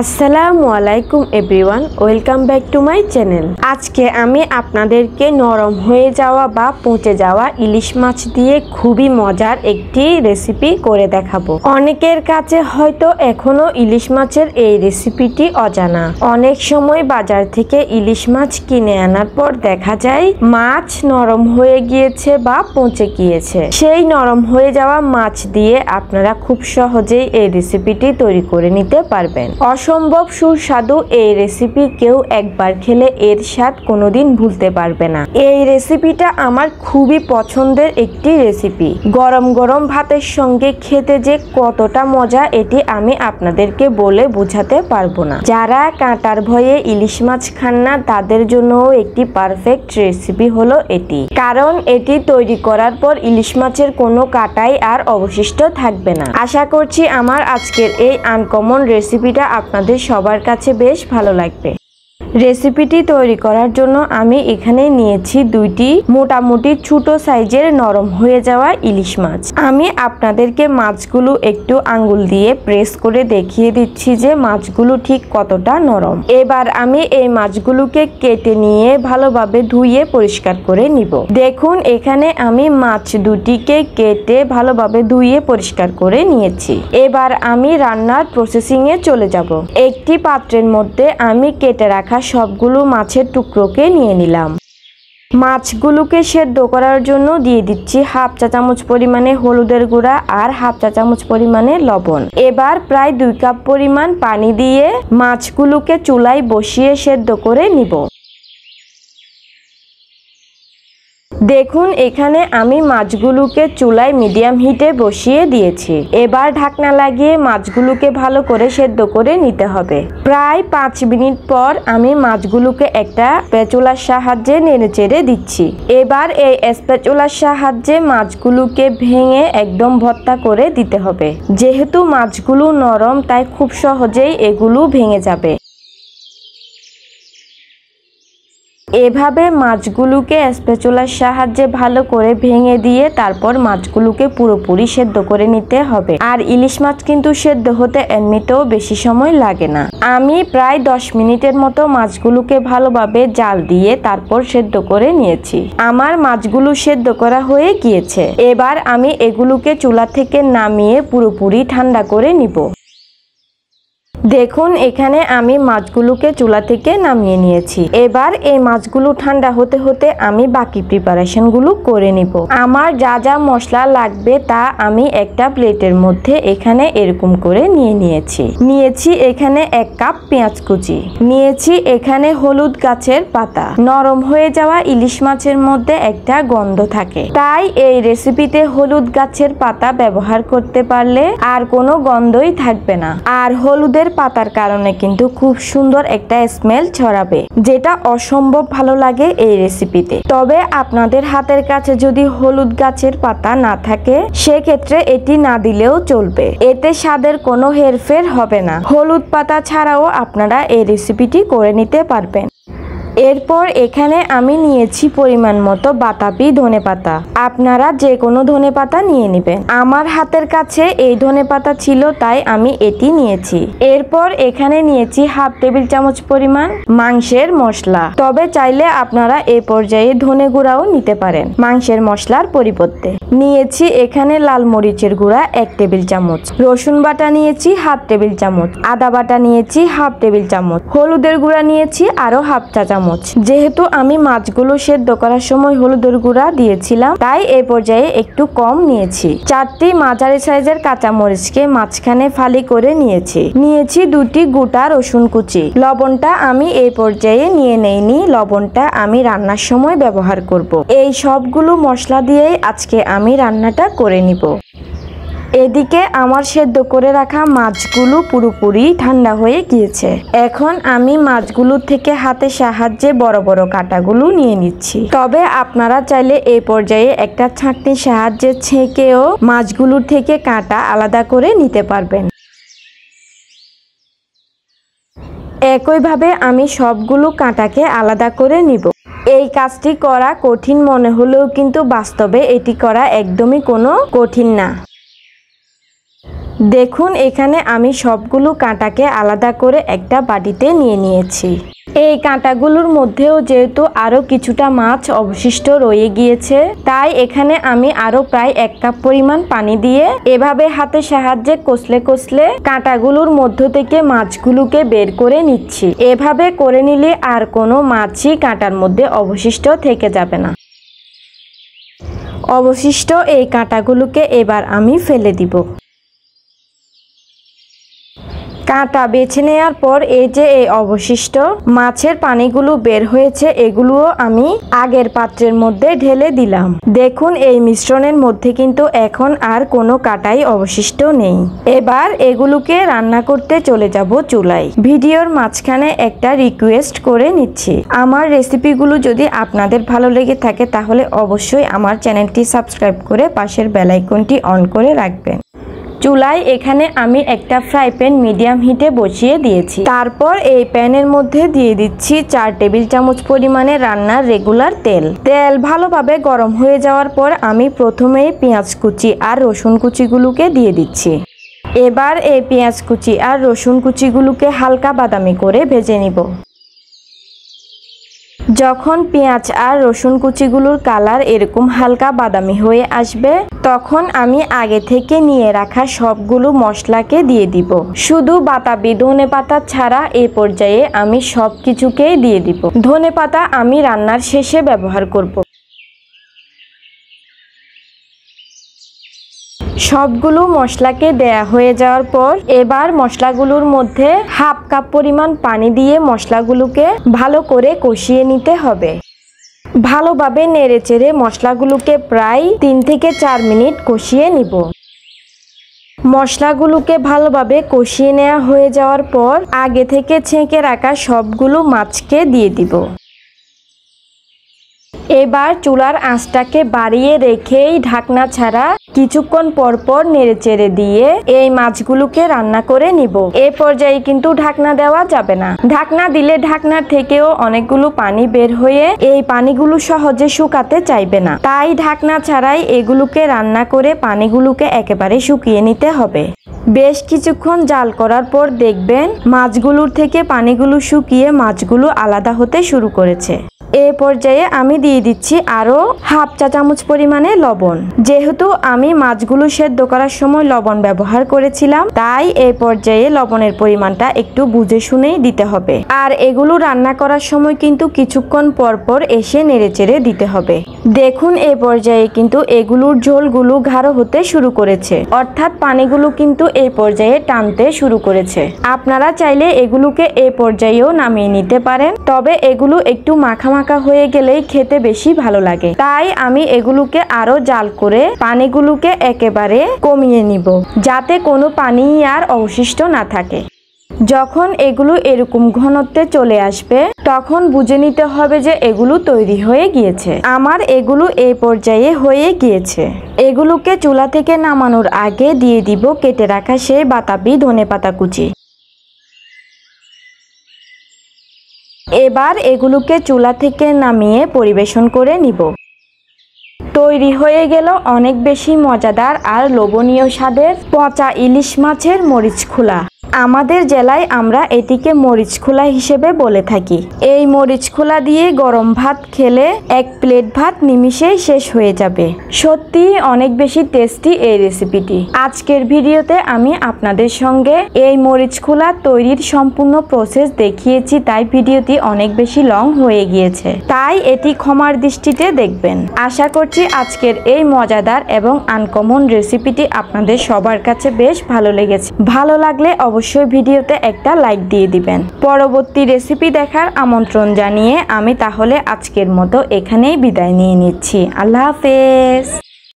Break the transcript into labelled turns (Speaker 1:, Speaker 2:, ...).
Speaker 1: আসসালামু আলাইকুম everyone, welcome back to my channel. আজকে আমি আপনাদেরকে নরম হয়ে যাওয়া বা পচে যাওয়া ইলিশ মাছ দিয়ে খুবই মজার একটি রেসিপি করে দেখাবো। অনেকের কাছে হয়তো এখনো ইলিশ মাছের এই রেসিপিটি অজানা। অনেক সময় বাজার থেকে ইলিশ মাছ কিনে আনার পর দেখা যায় মাছ নরম হয়ে গিয়েছে বা পচে গিয়েছে। সেই নরম হয়ে যাওয়া মাছ দিয়ে আপনারা খুব সহজেই এই রেসিপিটি তৈরি করে নিতে পারবেন। অসম্ভব সুস্বাদু এই রেসিপি কেউ একবার খেলে এর স্বাদ কোনোদিন ভুলতে পারবে না। এই রেসিপিটা আমার খুবই পছন্দের একটি রেসিপি। গরম গরম ভাতের সঙ্গে খেতে যে কতটা মজা এটি আমি আপনাদেরকে বলে বোঝাতে পারবো না। যারা কাঁটার ভয়ে ইলিশ মাছ খান না তাদের জন্যও একটি পারফেক্ট রেসিপি হলো এটি, কারণ এটি তৈরি করার পর ইলিশ মাছের কোনো কাঁটাই আর অবশিষ্ট থাকবে না। আশা করছি আমার আজকের এই আনকমন রেসিপিটা আপনাদের সবার কাছে বেশ ভালো লাগবে। রেসিপিটি তৈরি করার জন্য আমি এখানে নিয়েছি দুইটি মোটামুটি ছোট সাইজের নরম হয়ে যাওয়া ইলিশ মাছ। আমি আপনাদেরকে মাছগুলো একটু আঙ্গুল দিয়ে প্রেস করে দেখিয়ে দিচ্ছি যে মাছগুলো ঠিক কতটা নরম। এবার আমি এই মাছগুলোকে কেটে নিয়ে ভালোভাবে ধুয়ে পরিষ্কার করে নিব। দেখুন এখানে আমি মাছ দুটিকে কেটে ভালোভাবে ধুয়ে পরিষ্কার করে নিয়েছি। এবার আমি রান্নার প্রসেসিংয়ে চলে যাব। একটি পাত্রের মধ্যে আমি কেটে রাখা সবগুলো মাছের টুকরোকে নিয়ে নিলাম। মাছগুলোকে সেদ্ধ করার জন্য দিয়ে দিচ্ছি হাফ চা চামচ পরিমাণে হলুদের গুঁড়া আর হাফ চা চামচ পরিমাণে লবণ। এবার প্রায় 2 কাপ পরিমাণ পানি দিয়ে মাছগুলোকে চুলায় বসিয়ে সেদ্ধ করে নিব। দেখুন এখানে আমি মাছগুলোকে চুলায় মিডিয়াম হিটে বসিয়ে দিয়েছি। এবার ঢাকনা লাগিয়ে মাছগুলোকে ভালো করে সেদ্ধ করে নিতে হবে। প্রায় 5 মিনিট পর আমি মাছগুলোকে একটা স্প্যাচুলার সাহায্যে নেড়েচেড়ে দিচ্ছি। এবার এই স্প্যাচুলার সাহায্যে মাছগুলোকে ভেঙে একদম ভর্তা করে দিতে হবে। যেহেতু মাছগুলো নরম তাই খুব সহজেই এগুলো ভেঙে যাবে। এভাবে মাছগুলোকে স্প্যাচুলার সাহায্যে ভালো করে ভেঙে দিয়ে তারপর মাছগুলোকে পুরোপুরি সেদ্ধ করে নিতে হবে। আর ইলিশ মাছ কিন্তু সেদ্ধ হতে এমনিতেও বেশি সময় লাগে না। আমি প্রায় 10 মিনিটের মতো মাছগুলোকে ভালোভাবে জাল দিয়ে তারপর সেদ্ধ করে নিয়েছি। আমার মাছগুলো সেদ্ধ করা হয়ে গিয়েছে। এবার আমি এগুলোকে চুলা থেকে নামিয়ে পুরোপুরি ঠান্ডা করে নিব। দেখুন এখানে আমি মাছগুলোকে চুলা থেকে নামিয়ে নিয়েছি। এবার এই মাছগুলো ঠান্ডা হতে হতে আমি বাকি প্রিপারেশনগুলো করে নিব। আমার যা যা মশলা লাগবে তা আমি একটা প্লেটের মধ্যে এখানে এরকম করে নিয়েছি এখানে 1 কাপ পেঁয়াজ কুচি, নিয়েছি এখানে হলুদ গাছের পাতা। নরম হয়ে যাওয়া ইলিশ মাছের মধ্যে একটা গন্ধ থাকে, তাই এই রেসিপিতে হলুদ গাছের পাতা ব্যবহার করতে পারলে আর কোনো গন্ধই থাকবে না। আর হলুদের পাতার কারণে কিন্তু খুব সুন্দর একটা স্মেল ছড়াবে, যেটা অসম্ভব ভালো লাগে এই রেসিপিতে। তবে আপনাদের হাতের কাছে যদি হলুদ গাছের পাতা না থাকে সেক্ষেত্রে এটি না দিলেও চলবে, এতে স্বাদের কোনো হেরফের হবে না। হলুদ পাতা ছাড়াও আপনারা এই রেসিপিটি করে নিতে পারবেন। এরপর এখানে আমি নিয়েছি পরিমাণ মতো বাতাবি ধনেপাতা। আপনারা যে কোনো ধনেপাতা নিয়ে নেবেন। আমার হাতের কাছে এই ধনেপাতা ছিল তাই আমি এটি নিয়েছি। এরপর এখানে নিয়েছি হাফ টেবিল চামচ পরিমাণ মাংসের মশলা। তবে চাইলে আপনারা এই পর্যায়ে ধনে গুঁড়াও নিতে পারেন মাংসের মশলার পরিবর্তে। নিয়েছি এখানে লাল মরিচের গুঁড়া 1 টেবিল চামচ, রসুন বাটা নিয়েছি হাফ টেবিল চামচ, আদা বাটা নিয়েছি হাফ টেবিল চামচ, হলুদের গুঁড়া নিয়েছি আরো হাফ চা চামচ। যেহেতু আমি মাছগুলো সেদ্ধ করার সময় হলুদের গুঁড়া দিয়েছিলাম তাই এই পর্যায়ে একটু কম নিয়েছি। 4টি মাঝারি সাইজের কাঁচা মরিচকে মাঝখানে ফালি করে নিয়েছি। 2টি গোটা রসুন কুচি। লবণটা আমি এই পর্যায়ে নিয়ে নেইনি, লবণটা আমি রান্নার সময় ব্যবহার করব। এই সবগুলো মশলা দিয়েই আজকে আমি রান্নাটা করে নিব। এদিকে আমার সেদ্ধ করে রাখা মাছগুলো পুরোপুরি ঠান্ডা হয়ে গিয়েছে। এখন আমি মাছগুলো থেকে হাতের সাহায্যে বড় বড় কাঁটাগুলো নিয়ে নিচ্ছি। তবে আপনারা চাইলে এই পর্যায়ে একটা ছাঁকনির সাহায্যে ছেঁকেও মাছগুলো থেকে কাঁটা আলাদা করে নিতে পারবেন। একইভাবে আমি সবগুলো কাঁটাকে আলাদা করে নিব। এই কাজটি করা কঠিন মনে হলেও কিন্তু বাস্তবে এটি করা একদমই কোনো কঠিন না। দেখুন এখানে আমি সবগুলো কাঁটাকে আলাদা করে একটা বাটিতে নিয়ে নিয়েছি। এই কাঁটাগুলোর মধ্যেও যেহেতু আরো কিছুটা মাছ অবশিষ্ট রয়ে গিয়েছে, তাই এখানে আমি আরো প্রায় 1 কাপ পরিমাণ পানি দিয়ে এভাবে হাতের সাহায্যে কষলে কষলে কাঁটাগুলোর মধ্য থেকে মাছগুলোকে বের করে নিচ্ছি। এভাবে করে নিলে আর কোনো মাছই কাঁটার মধ্যে অবশিষ্ট থেকে যাবে না। অবশিষ্ট এই কাঁটাগুলোকে এবার আমি ফেলে দিব। কাঁটা বেছে নেওয়ার পর এই যে এই অবশিষ্ট মাছের পানিগুলো বের হয়েছে, এগুলোও আমি আগের পাত্রের মধ্যে ঢেলে দিলাম। দেখুন এই মিশ্রণের মধ্যে কিন্তু এখন আর কোনো কাঁটাই অবশিষ্ট নেই। এবার এগুলোকে রান্না করতে চলে যাব চুলায়। ভিডিওর মাঝখানে একটা রিকোয়েস্ট করে নিচ্ছি, আমার রেসিপিগুলো যদি আপনাদের ভালো লেগে থাকে তাহলে অবশ্যই আমার চ্যানেলটি সাবস্ক্রাইব করে পাশের বেল আইকনটি অন করে রাখবেন। চুলায় এখানে আমি একটা ফ্রাই প্যান মিডিয়াম হিটে বসিয়ে দিয়েছি। তারপর এই প্যানের মধ্যে দিয়ে দিচ্ছি 4 টেবিল চামচ পরিমাণে রান্নার রেগুলার তেল। তেল ভালোভাবে গরম হয়ে যাওয়ার পর আমি প্রথমেই পেঁয়াজ কুচি আর রসুন কুচিগুলোকে দিয়ে দিচ্ছি। এবার এই পেঁয়াজ কুচি আর রসুন কুচিগুলোকে হালকা বাদামি করে ভেজে নিব। যখন পেঁয়াজ আর রসুন কুচিগুলোর কালার এরকম হালকা বাদামি হয়ে আসবে, তখন আমি আগে থেকে নিয়ে রাখা সবগুলো মশলাকে দিয়ে দিব। শুধু বাতাবি ধনেপাতা ছাড়া এই পর্যায়ে আমি সব কিছুকেই দিয়ে দিব। ধনেপাতা আমি রান্নার শেষে ব্যবহার করব। সবগুলো মশলাকে দেয়া হয়ে যাওয়ার পর এবার মশলাগুলোর মধ্যে হাফ কাপ পরিমাণ পানি দিয়ে মশলাগুলোকে ভালো করে কষিয়ে নিতে হবে। ভালোভাবে নেড়েচেড়ে মশলাগুলোকে প্রায় 3 থেকে 4 মিনিট কষিয়ে নিব। মশলাগুলোকে ভালোভাবে কষিয়ে নেওয়া হয়ে যাওয়ার পর আগে থেকে ছেঁকে রাখা সবগুলো মাছকে দিয়ে দিব। এবার চুলার আঁচটাকে বাড়িয়ে রেখেই ঢাকনা ছাড়া কিছুক্ষণ পর পর নেড়েচেড়ে দিয়ে এই মাছগুলোকে রান্না করে নিব। এই পর্যায়ে কিন্তু ঢাকনা দেওয়া যাবে না। ঢাকনা দিলে ঢাকনার থেকেও অনেকগুলো পানি বের হয়ে এই পানিগুলো সহজে শুকাতে চাইবে না। তাই ঢাকনা ছাড়াই এগুলোকে রান্না করে পানিগুলোকে একেবারে শুকিয়ে নিতে হবে। বেশ কিছুক্ষণ জাল করার পর দেখবেন মাছগুলোর থেকে পানিগুলো শুকিয়ে মাছগুলো আলাদা হতে শুরু করেছে। এই পর্যায়ে আমি দিয়ে দিচ্ছি আরো হাফ চা চামচ পরিমাণে লবণ। যেহেতু আমি মাছগুলো সেদ্ধ করার সময় লবণ ব্যবহার করেছিলাম, তাই এই পর্যায়ে লবণের পরিমাণটা একটু বুঝে শুনেই দিতে হবে। আর এগুলো রান্না করার সময় কিন্তু কিছুক্ষণ পর পর এসে নেড়েচেড়ে দিতে হবে। দেখুন এই পর্যায়ে কিন্তু এগুলোর ঝোলগুলো গাঢ় হতে শুরু করেছে, অর্থাৎ পানিগুলো কিন্তু এই পর্যায়ে টানতে শুরু করেছে। আপনারা চাইলে এগুলোকে এই পর্যায়েও নামিয়ে নিতে পারেন, তবে এগুলো একটু মাখা হয়ে গেলেই খেতে বেশি ভালো লাগে। তাই আমি এগুলোকে আরো জাল করে পানিগুলোকে একেবারে কমিয়ে নিব, যাতে কোনো পানি আর অবশিষ্ট না থাকে। যখন এগুলো এরকম ঘনত্বে চলে আসবে তখন বুঝে নিতে হবে যে এগুলো তৈরি হয়ে গিয়েছে। আমার এগুলো এই পর্যায়ে হয়ে গিয়েছে। এগুলোকে চুলা থেকে নামানোর আগে দিয়ে দিব কেটে রাখা সেই বাতাবি ধনেপাতা কুচি। এবার এগুলোকে চুলা থেকে নামিয়ে পরিবেশন করে নিব। তৈরি হয়ে গেল অনেক বেশি মজাদার আর লোভনীয় স্বাদের পচা ইলিশ মাছের মরিচখোলা। আমাদের জেলায় আমরা এটিকে মরিচখোলা হিসেবে বলে থাকি। এই মরিচখোলা দিয়ে গরম ভাত খেলে 1 প্লেট ভাত নিমিষেই শেষ হয়ে যাবে। সত্যি অনেক বেশি টেস্টি এই রেসিপিটি। আজকের ভিডিওতে আমি আপনাদের সঙ্গে এই মরিচখোলা তৈরির সম্পূর্ণ প্রসেস দেখিয়েছি, তাই ভিডিওটি অনেক বেশি লং হয়ে গিয়েছে। তাই এটি ক্ষমার দৃষ্টিতে দেখবেন। আশা করছি আজকের এই মজাদার এবং আনকমন রেসিপিটি আপনাদের সবার কাছে বেশ ভালো লেগেছে। ভালো লাগলে অবশ্যই ভিডিওতে একটা লাইক দিয়ে দিবেন। পরবর্তী রেসিপি দেখার আমন্ত্রণ জানিয়ে আমি তাহলে আজকের মতো এখানেই বিদায় নিয়ে নিচ্ছি। আল্লাহ হাফেজ।